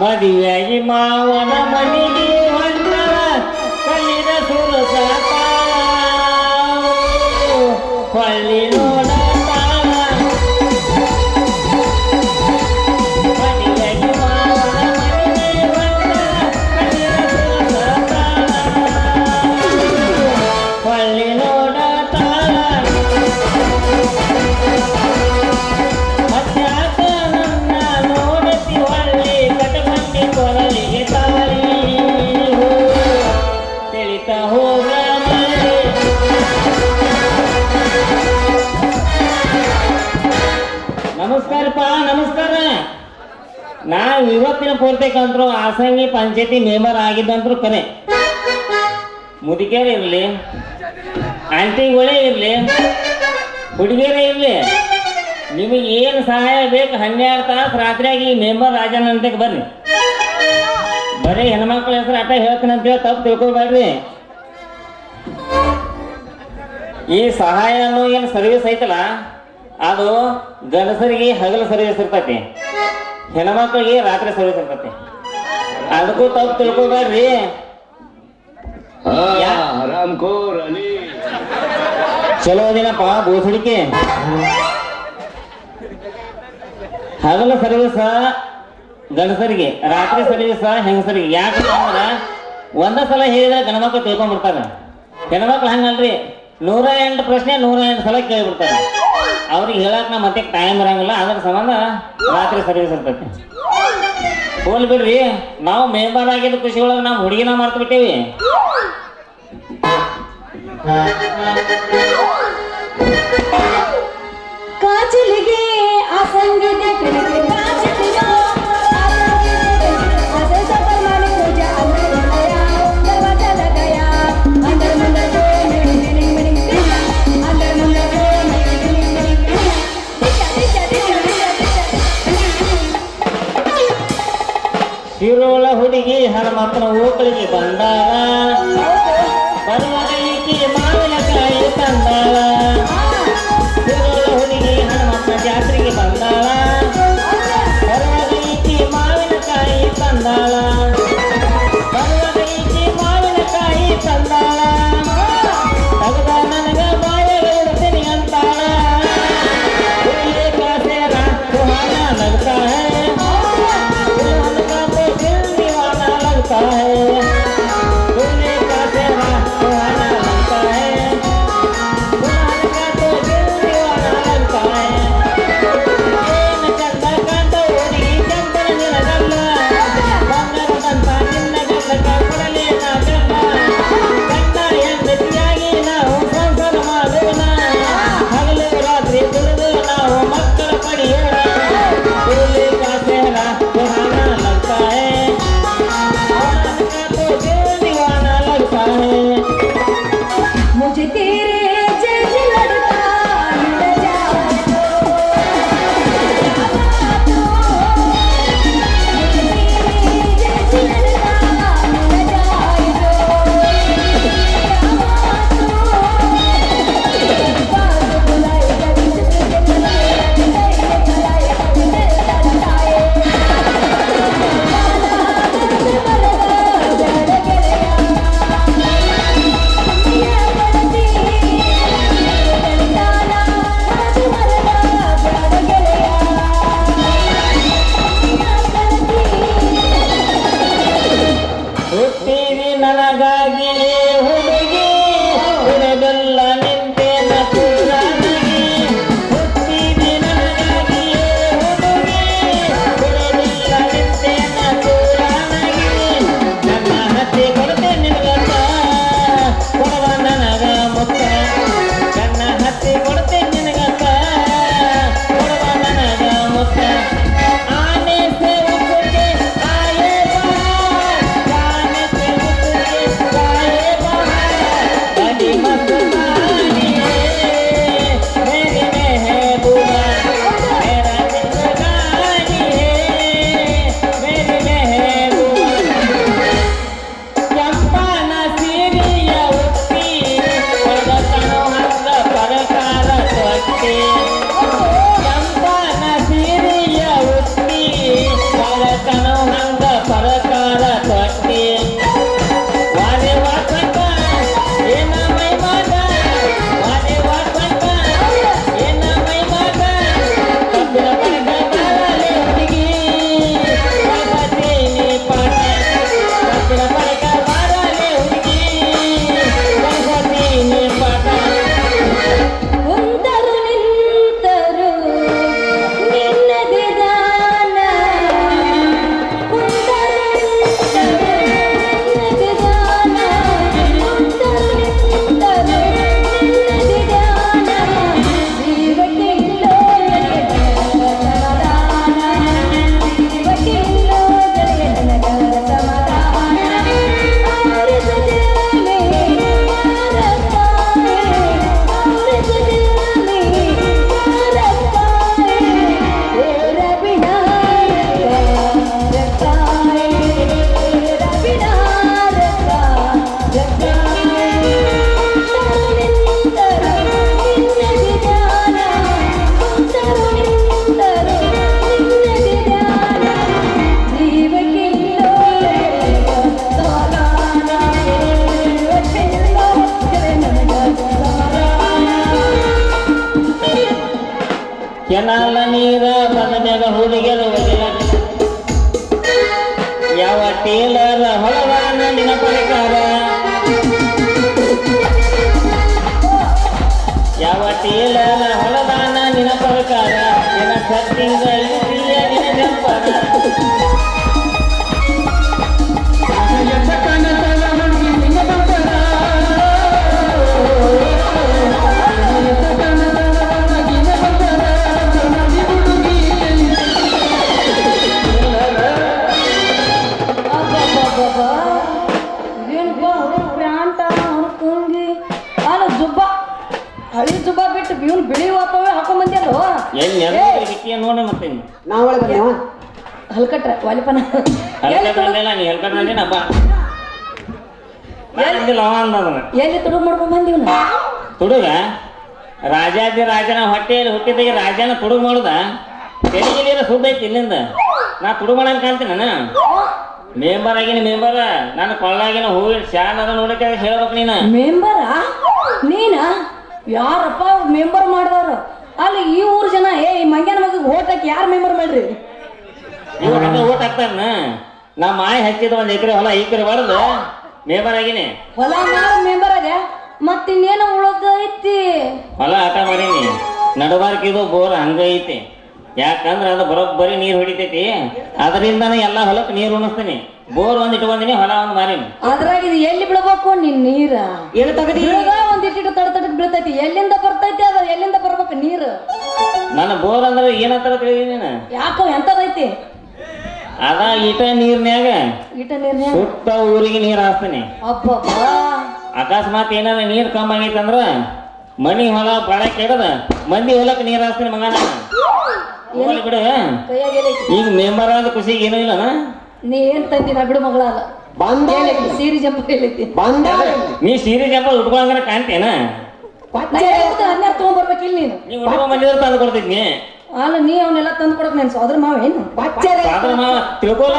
ಮದುವೆಯಾಗಿ ಮಾವನ ಮನೆಗೆ ಹೊಂಟ ಕಲ್ಲಿನ ಸುರಸ ಹೊಳ್ಳಿ ನೋಡ ಮದುವೆಯಾಗಿ ಮಾವನ ಮನೆಗೆ ಹೊಂಟ ಕಲ್ಲಿನ ಸುರಸ ಹೊಳ್ಳಿ ನೋಡ ಮತ್ಯಾಕ ನನ್ನ ನೋಡತಿ ಹೊಳ್ಳಿ ಕಟಕಂಡಿ ಕೊರಳಿಗೆ ತಾಳಿ ತಿಳಿತ ಹೋಗ ನಮಸ್ಕಾರಪ್ಪ ನಮಸ್ಕಾರ. ನಾ ಇವತ್ತಿನ ಪೂರ್ತಕ್ಕಂತರು ಆಸಂಗಿ ಪಂಚಾಯತಿ ಮೆಂಬರ್ ಆಗಿದ್ದಂತರು ಕರೆ. ಮುದುಕಿಯರೇ ಇರಲಿ, ಆಂಟಿಗಳೇ ಇರಲಿ, ಹುಡುಗಿಯರೇ ಇರಲಿ, ನಿಮಗೆ ಏನು ಸಹಾಯ ಬೇಕು 12 ತಾಸು ರಾತ್ರಿಯಾಗಿ ಈ ಮೆಂಬರ್ ರಾಜನಂತಕ್ಕೆ ಬರ್ರಿ. ಬರೀ ಹೆಣ್ಮಕ್ಳ ಹೆಸರು ಆಟ ಹೇಳ್ತೀನಿ ಅಂತೇಳಿ ತಪ್ಪು ತಿಳ್ಕೊಬೇಡ್ರಿ. ಈ ಸಹಾಯ ಅನ್ನೋ ಏನು ಸರ್ವಿಸ್ ಐತಲ್ಲ ಅದು ಗಂಡಸರಿಗೆ ಹಗಲು ಸರ್ವಿಸ್ ಇರ್ತೈತಿ, ಹೆಣ್ಮಕ್ಳಿಗೆ ರಾತ್ರಿ ಸರ್ವಿಸ್ ಇರ್ತೈತಿ. ಅದಕ್ಕೂ ತಪ್ಪು ತಿಳ್ಕೊಬೇಡ್ರಿ. ಚಲೋ ದಿನಪ್ಪ ಬೋಸಡಿಕೆ. ಹಗಲು ಸರ್ವಿಸ್ ಗಂಡಸರಿಗೆ, ರಾತ್ರಿ ಸರ್ವಿಸ್ ಹೆಂಗಸರಿಗೆ. ಯಾಕಂದ್ರೆ ಒಂದ ಸಲ ಹೇಳಿದ್ರೆ ಗಂಡ್ಮಕ್ಳು ತಿಳ್ಕೊಂಡ್ಬಿಡ್ತಾರೆ. ಹೆಣ್ಮಕ್ಳು ಹಂಗಲ್ರಿ, 108 ಪ್ರಶ್ನೆ 108 ಸಲ ಕೇಳಿಬಿಡ್ತಾರೆ. ಅವ್ರಿಗೆ ಹೇಳಕ್ ನಾ ಮತ್ತೆ ಟೈಮ್ ಇರಂಗಿಲ್ಲ. ಅದ್ರ ಸಂಬಂಧ ರಾತ್ರಿ ಸರ್ವಿಸ್ ಇರ್ತೈತಿ. ಹೋಲ್ ಬಿಡ್ರಿ, ನಾವು ಮೆಂಬರ್ ಆಗಿದ್ದ ಖುಷಿ ಒಳಗೆ ನಾವು ಹುಡುಗಿನ ಮಾಡ್ತು ಬಿಟ್ಟೇವಿ. ಕಾಚಲಿಗೆ ಆಸಂಗದ ಕಡೆಗೆ ಕಾಚಲಿಗೆ ಶಿರೋಳ ಹುಡುಗಿ ಹನುಮಪ್ಪನ ಓಕಳಿಗೆ ಬಂದಾಳ, ಬರುವಾಗ ಈಕೆ ಮಾವಿನಕಾಯಿ ತಂದಾಳ. ಶಿರೋಳ ಹುಡುಗಿ ಹನುಮಪ್ಪನ ಜಾತ್ರೆಗೆ ಬಂದಾಳ, ಬರುವಾಗ ಈಕೆ ಮಾವಿನಕಾಯಿ ತಂದಾಳ. ಬರುವಾಗ ಈಕೆ ಮಾವಿನಕಾಯಿ ತಂದಾಳ. ತಗದ ನನಗ ಬಾಯಾಗ ಬಿಡ್ತೀನಿ ಅಂತಾಳ. ಕಾಸೇರ ಸುಹಾನ ನಗ್ತಾ ಹೈ, लगता है दूल्हे का चेहरा सुहाना लगता है, दुल्हन का तो दिल दीवाना लगता है. ಏನ ಚಂದ ಕಾಂತ ಹುಡುಗಿ ಚಂದನ ನಿನಗಲ್ಲ, ಬಂಗಾರದಂತ ನಿನ್ನ ಗಂಡ ಕೊಡಲೇ ನಾ ಗಂಡ. ಗಂಡ ಹೆಂಡತಿಯಾಗಿ ನಾವು ಸಂಸಾರ ಮಾಡೋಣ, ಹಗಲು ರಾತ್ರಿ ದುಡಿದು ನಾವು ಮಕ್ಕಳ ಪಡೆಯೋಣ. दूल्हे का चेहरा सुहाना लगता है, मुझे तेरे जैसे लड़का मिल जाए तो, मुझे तेरे जैसे लड़का मिल जाए तो, बात बुलाए कभी जिससे बुलाए बुलाए कभी लड़ाए ಹುಟ್ಟಿದಿ ನನಗಾಗಿ ಹುಡುಗಿ, ಹುಡುಗಲ್ಲ ನಿಂತೇನ ಪುರಾಣಿಗೆ. ಹುಟ್ಟಿದಿ ನನಗಾಗಿ ಹುಡುಗಿ, ಹುಡುಗಲ್ಲ ನಿಂತೇನ ಪುರಾಣಿಗೆ. ನನ್ನ ಹತ್ತಿ ಕೊಡ್ತೆ ನಿನಗತ್ತ, ಕೊಡುವ ನನಗ ಮುತ್ತ. ನನ್ನ ಹತ್ತಿ ಕೊಡ್ತೆ ನಿನಗತ್ತ, ಕೊಡುವ ನನಗ ಮುತ್ತ. ಆನೆ ಸೇವಕಕ್ಕೆ ಆಯೇ ಬಾ, ಆನೆ ಸೇವಕಕ್ಕೆ ಆಯೇ ಟೇಲರ್ ಹೊಲದಾನ ನಿನ್ನ ಪ್ರಕಾರ ಯಾವ ಟೇಲರ್ ಹೊಲದಾನ ನಿನ್ನ ಪ್ರಕಾರ ನಿನ್ನ ಸತ್ತಿಂಗ ನಿನ್ನ ಜಂಪರ ಹಳಿ ಜುಬ್ಬ ಬಿಟ್ಟು ಇವನು ಬಿಳಿ ವಾಪವೇ ಹಾಕೊಂಡ್ ಬಂದ್ಯಲ್ಲೋ ಎಲ್ಲಿ ನೋಡಿ ಮತ್ತೆ ನಾವಳೆ ಬಂದೇವ ಹಲ್ಕಟ್ರ ವಾಲಿಪನ ನೀ ಹೇಳ್ಕೊಂಡ್ರೆ ನಬ್ಬ ಎಲ್ಲಿ ತುಡುಗ್ ಮಾಡ್ಕೊಂಡ್ ಬಂದಿವ್ನ ತುಡುಗ ರಾಜಾದಿ ರಾಜನ ಹೊಟ್ಟೆಯಲ್ಲಿ ಹುಟ್ಟಿದಾಗ ರಾಜನ ತುಡುಗ್ ಮಾಡುದ ತೆಲಿಗಿಲಿರ ಸುದ್ದ ಐತಿ ಇಲ್ಲಿಂದ ನಾ ತುಡುಗ್ ಮಾಡಂತ ಕಾಣ್ತೀನಿ ನಾನು ಮೆಂಬರ್ ಆಗಿನ ಮೆಂಬರ್ ನಾನು ಕೊಳ್ಳಾಗಿನ ಹೂವಿ ಶಾನ್ ಅದ ನೋಡಕ್ಕೆ ಹೇಳ್ಬೇಕು ನೀನು ಮೆಂಬರ ನೀನ ಯಾರಪ್ಪ ಮೆಂಬರ್ ಮಾಡಿದವ್ರು ಅಲ್ಲಿ ಈ ಊರ್ ಜನ ಈ ಮಂಗ್ಯನ ಮಗ ಓಟ್ ಹಾಕಿ ಯಾರು ಮೆಂಬರ್ ಮಾಡ್ರಿ ಇವಾಗ ಓಟ್ ಹಾಕ್ತಾನ ನಾ ಮಾಯ ಹಚ್ಚಿದ ಒಂದ್ ಎಕರೆ ಹೊಲ ಎಕರೆ ಹೊಡೆದು ಮೆಂಬರ್ ಆಗಿನಿ ಹೊಲ ಮೆಂಬರ್ ಅದ ಮತ್ತಿನ್ನೇನು ಉಳದ ಐತಿ ಹೊಲ ಆಟ ಮಾಡೀನಿ ನಡಬಾರ್ಕಿದು ಬೋರ್ ಹಂಗ ಐತಿ ಯಾಕಂದ್ರ ಅದು ಬರೋಬ್ಬರಿ ನೀರ್ ಹೊಡಿತೈತಿ ಅದರಿಂದಾನ ಎಲ್ಲಾ ಹೊಲಕ್ಕೆ ನೀರು ಉಣಿಸ್ತೀನಿ ಬೋರ್ ಒಂದ್ ಇಟ್ಕೊಂದಿನಿ ಹೊಲ ಒಂದ್ ಮಾರಿನಿ ಅದ್ರಾಗ ಇದು ಎಲ್ಲಿ ಬಿಡ್ಬೇಕು ನಿನ್ ನೀರ ಏನು ತಗದಿ ಒಂದ್ ಇಟ್ಟಿಟ್ಟು ತಡತಡಕ್ ಬೀಳ್ತೈತಿ ಎಲ್ಲಿಂದ ಬರ್ತೈತಿ ಅದ ಎಲ್ಲಿಂದ ಬರ್ಬೇಕು ನೀರು ನನ್ನ ಬೋರ್ ಅಂದ್ರೆ ಏನಂತಾರ ತಿಳಿದೀನಿ ನೀನು ಯಾಕೋ ಎಂತದೈತಿ ಅದ ಈಟ ನೀರ್ನ್ಯಾಗ ಇಟ ನೀರ್ನ್ಯಾಗ ಸುತ್ತ ಊರಿಗೆ ನೀರ್ ಹಾಸ್ತೀನಿ ಅಬ್ಬಬ್ಬಾ ಅಕಸ್ಮಾತ್ ಏನಾರ ನೀರ್ ಕಮ್ಮಿ ಆಗೈತಂದ್ರ ಮನಿ ಹೊಲ ಬಾಳ ಕೆಡದ ಮಂದಿ ಹೊಲಕ್ಕೆ ನೀರ್ ಹಾಸ್ತೀನಿ ಮಗನ ಹೋಗ್ಲಿ ಬಿಡು ಕೈಯಾಗ ಏನೈತಿ ಈಗ ಮೆಂಬರ್ ಆದ ಖುಷಿಗೆ ಏನೂ ಇಲ್ಲನ ನೀ ಏನ್ ತಂದಿ ನಾ ಬಿಡು ಮಗಳ ಅಲ್ಲ ಬಂದ ಸೀರೆ ಜಂಪ ಹೇಳೈತಿ ಬಂದ ನೀ ಸೀರೆ ಜಂಪ ಉಟ್ಕೊಂಡ್ರೆ ಕಾಣ್ತೇನ ಹನ್ನೆರಡು ತಗೊಂಡ್ಬರ್ಬೇಕಿಲ್ಲ ನೀನು ನೀ ಉಟ್ಕೊಂಡ್ ಬಂದಿದ್ರೆ ತಂದು ಕೊಡ್ತಿದ್ನಿ ಅಲ್ಲ ನೀ ಅವನ್ನೆಲ್ಲ ತಂದು ಕೊಡಕ್ ನನ್ ಸೋದರ ಮಾವೇನು ಸಾದ್ರ ಮಾವ ತಿಳ್ಕೊಲ್ಲ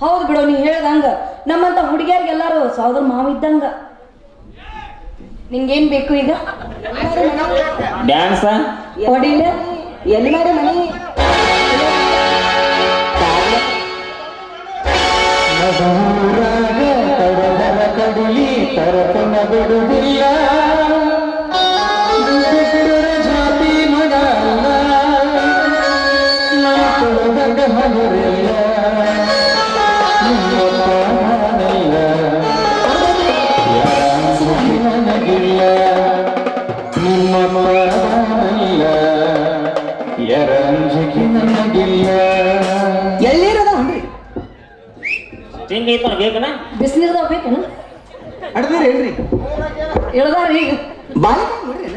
ಹೌದು ಬಿಡು ನೀ ಹೇಳ್ದಂಗ ನಮ್ಮಂತ ಹುಡುಗಿಯರ್ಗೆಲ್ಲಾರು ಸೋದರ ಮಾವ ಇದ್ದಂಗ ನಿಂಗೇನ್ ಬೇಕು ಈಗ ಡ್ಯಾನ್ಸ ಹೊಡಿಲ ಎಲ್ಲಿ ಮಾಡಿ ಮನಿ ಕಡಲಿ ತರತನ ಬಿಡುವುದಿಲ್ಲ ಜಾತಿ ಮಗಲ್ಲ ನಾ ತೊಳೆದಾಗ ಹಗುರಿಲ್ಲ ನನಗಿಲ್ಲ ನಿಮ್ಮ ಮರಲ್ಲ ಎರಂಜಿಗೆ ನನಗಿಲ್ಲ ಎಲ್ಲಿರೋದ ಹಂಡ್ರಿ ಹಿಂಗ ಐತ ಬೇಕನ ಬಿಸಿನೀರ್ದಾಗ ಬೇಕೇನ ಅಡ್ದಿರೇನ್ರಿ ಇಳ್ದಾರ ಈಗ ಬಾಯಿ ನೋಡ್ರಿ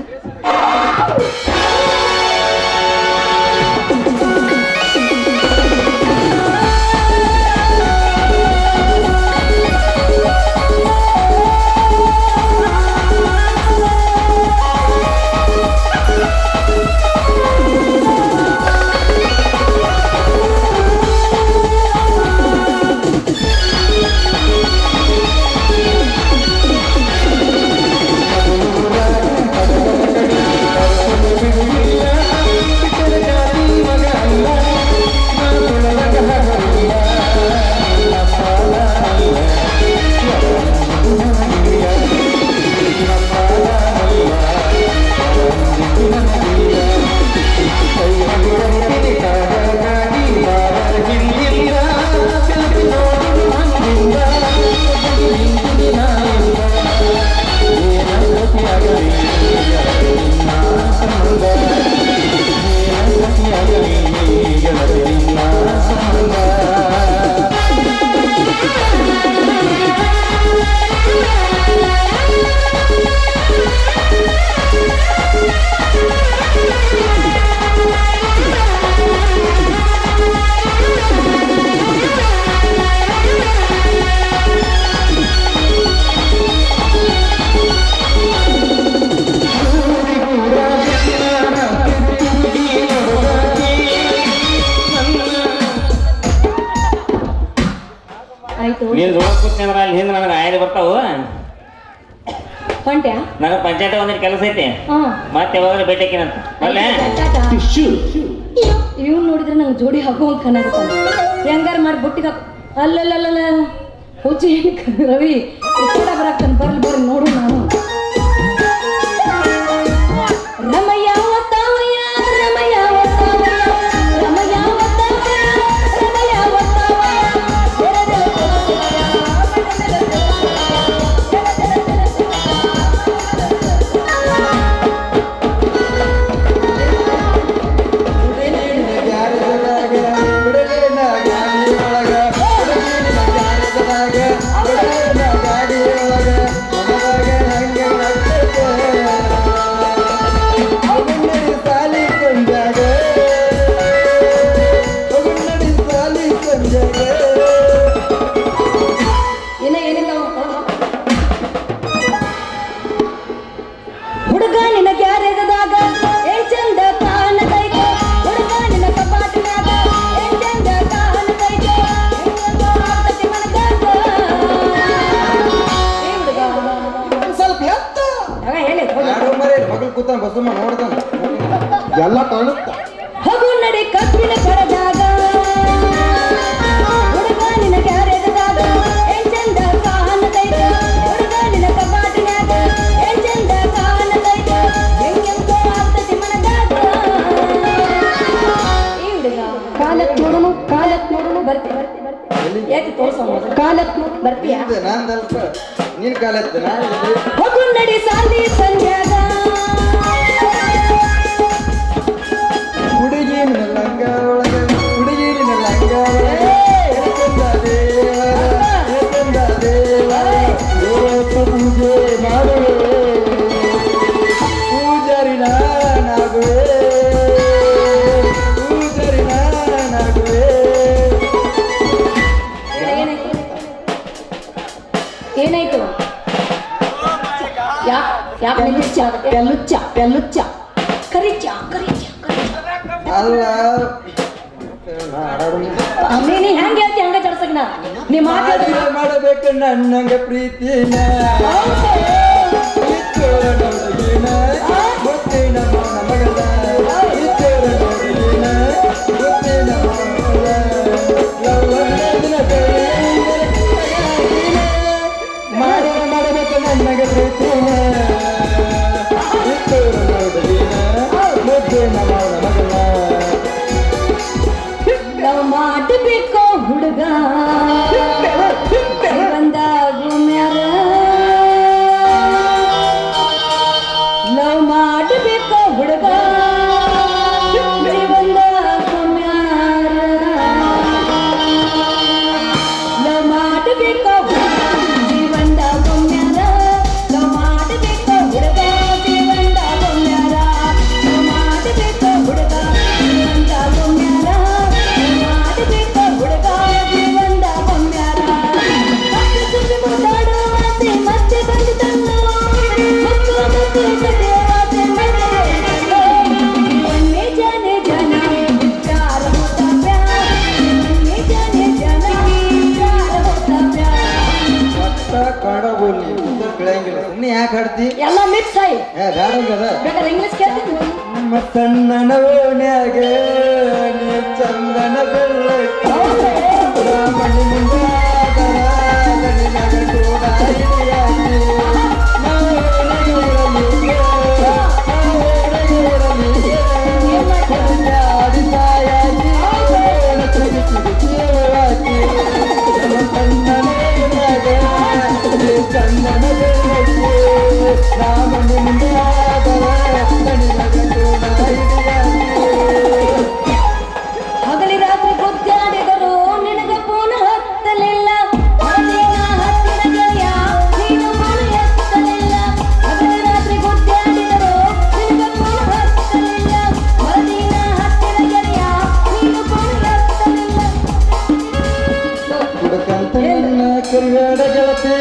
ಆಯ್ತು ನೀನ್ ರೋಡ್ ಕೂತ್ನಂದ್ರ ಅಲ್ಲಿ ಹಿಂದೆ ನನಗೆ ಆಯ್ದು ಬರ್ತಾವು ಹೊಂಟ್ಯಾ ನನಗೆ ಪಂಚಾಯತ್ ಒಂದಿಟ್ಟು ಕೆಲಸ ಐತಿ ಹಾ ಮತ್ತೆ ಯಾವಾಗಲೂ ಭೇಟಿಯಾಕಿನಂತ ಅಲ್ಲೇ ಇವ್ನು ನೋಡಿದ್ರೆ ನಂಗೆ ಜೋಡಿ ಹಾಕುವಂಗ ಕನಾಗತ್ತ ಹೆಂಗಾರ ಮಾಡಿ ಬುಟ್ಟಿಗೆ ಅಲ್ಲಲ್ಲಲ್ಲ ಹುಚ್ಚಿ ರವಿ ಕೂಡ ಬರಾಕ್ತಾನೆ ಬರ್ಲಿ ನೋಡು ನಾನು ರಮಯ್ಯ ಒತ್ತಾವಯ್ಯ ರಮಯ್ಯ ಒತ್ತಾವಯ್ಯ ರಮಯ್ಯ ಒತ್ತಾವಯ್ಯ ರಮಯ್ಯ ಒತ್ತಾವಯ್ಯ ಹುಡುಗ ನಿನ ಗ್ಯಾರೇಜದಾಗ ಏನ್ ಚಂದ ಕಾಣತೈತೆ ಹುಡುಗ ನಿನ ಕಪಾಟಿನಾಗ ಏನ್ ಚಂದ ಕಾಣತೈತೆ ಆಗ್ತೈತಿ ಮನದಾಗ ಏ ಹುಡುಗ ಸ್ವಲ್ಪ ಎತ್ತ ಹೇಳಿ ಮಗಳು ಕೂತಾನ ಬಸಮ್ಮ ನೋಡ್ತಾನ ಎಲ್ಲ ಕಾಣುತ್ತ ಹೋಗು ನಡಿ ಕಬ್ಬಿನ ಕಡದಾಗ ಹುಡುಗ ನಿನ ಗ್ಯಾರೇಜದಾಗ ಏನ್ ಚಂದ ಕಾಣತೈತೆ ಹುಡುಗ ನಿನ ಕಪಾಟಿನಾಗ ಏನ್ ಚಂದ ಕಾಣತೈತೆ ಹೆಂಗೆಂಗೋ ಆಗ್ತೈತಿ ಮನದಾಗ ಈ ಹುಡುಗ ಕಾಲತ್ ನೋಡುನು ಬರ್ತಿ ಯಾಕೆ ತೋರ್ಸೋ ಕಾಲತ್ ಬರ್ತೀಯಾ ನಂದಲ್ಪ ನೀನ್ ಕಾಲತ್ತ ನಾನು ಹೋಗು ನಡಿ ಸಾಲಿ ಸಂಧ್ಯಾಗ ಹುಡುಗಿನ ಲಂಗ ಒಳಗ ಹುಡುಗಿನ ಲಂಗ ಒಳಗ ಪೂಜೆ ಮಾಡುವೆ ಪೂಜಾರಿ ನಾನಾಗುವೆ ಪೂಜಾರಿ ನಾನಾಗುವೆ ಏನಾಯ್ತು ಪೆಲ್ಲುಚ್ಚ ಕರಿಚ ಅಲ್ಲ ನೀ ಹೆಂಗ್ ಹೇಳ್ತಿ ಹಂಗ ಚಡ್ಸಕ್ ನಾ ನೀ ಮಾತಾಡ ಮಾಡಬೇಕು ನನ್ನಂಗ ಪ್ರೀತಿನ ಗೊತ್ತೇನ ಮಗಳ ಮಾಡಬೇಕು ನನ್ನಂಗ ಪ್ರೀತಿನ ನಾವು ಮಾಡಬೇಕೋ ಹುಡುಗ ಬಂದಾಗು ಮ್ಯಾರ ನಾವು ಮಾಡಬೇಕೋ ಹುಡುಗ ಬಂದಾಗು ಮ್ಯಾರ ನಾವು ಮಾಡಬೇಕೋ ಹುಡುಗ ಜೀವಂದಾಗು ಮ್ಯಾರ ನಾವು ಮಾಡಬೇಕೋ ಹುಡುಗ ಜೀವಂದಾಗು ಮ್ಯಾರ ನಾವು ಮಾಡಬೇಕೋ ಹುಡುಗ ಜೀವಂದಾಗು ಮ್ಯಾರ ಮಾಡಬೇಕೋ ಹುಡುಗ ಜೀವಂದಾಗು ಮ್ಯಾರ ಮತ್ತೆ ಸುದ್ದಿ ಮಾತಾಡೋ ಆಸೆ ಮತ್ತೆ ಬಂದು ತಂದು ಮಕ್ಕಳು ಮತ್ತೆ ಕತೆ ಆಸೆ ಮತ್ತೆ जाने जाना प्यार होता प्यार जाने जाना प्यार होता प्यार ಕಾಡಬೋಲಿ ಬೆಳೆಯಂಗಿಲ್ಲ ಸುಮ್ಮನೆ ಯಾಕೆ ಹಾಡ್ತಿ ಎಲ್ಲ ಮಿಕ್ಸ್ ಆಯ್ ಬ್ಯಾಡಂಗದ ಬೇಕಾದ್ರೆ ಇಂಗ್ಲಿಷ್ ಕೇಳ್ತೀನಿ ಮತ್ತನ್ನ ಓಣ್ಯಾಗ ನೀ ಚಂದನ ಬೆಳ್ಳಕ್ಕ ಮಣ್ಣಿ ಮುಂದಾಗ ನಿನಗ ಕೂಡ ಹಿಡಿಯಾಗಿ ಚಂದನ ಬೆಳ್ಳಕ್ಕೆ ರಾಮಣ್ಣಿ ಮುಂದಾಗ ನಿನಗ ಕೂಡ ಹಗಲಿ ರಾತ್ರಿ ಗುದ್ದಾಡಿದರು ನಿನಗ ಫೋನ್ ಹತ್ತಲಿಲ್ಲ ಮನೆಯ ಹತ್ತಿರ ಗೆಳೆಯ ನೀನು ಫೋನ್ ಎತ್ತಲಿಲ್ಲ ಹಗಲಿ ರಾತ್ರಿ ಗುದ್ದಾಡಿದರು ನಿನಗ ಫೋನ್ ಹತ್ತಲಿಲ್ಲ ಮನೆಯ ಹತ್ತಿರ ಗೆಳೆಯ ನೀನು ಫೋನ್ ಎತ್ತಲಿಲ್ಲ ಹುಡುಕಂತ ನನ್ನ ಕರಿಯಾಡ ಗೆಳತಿ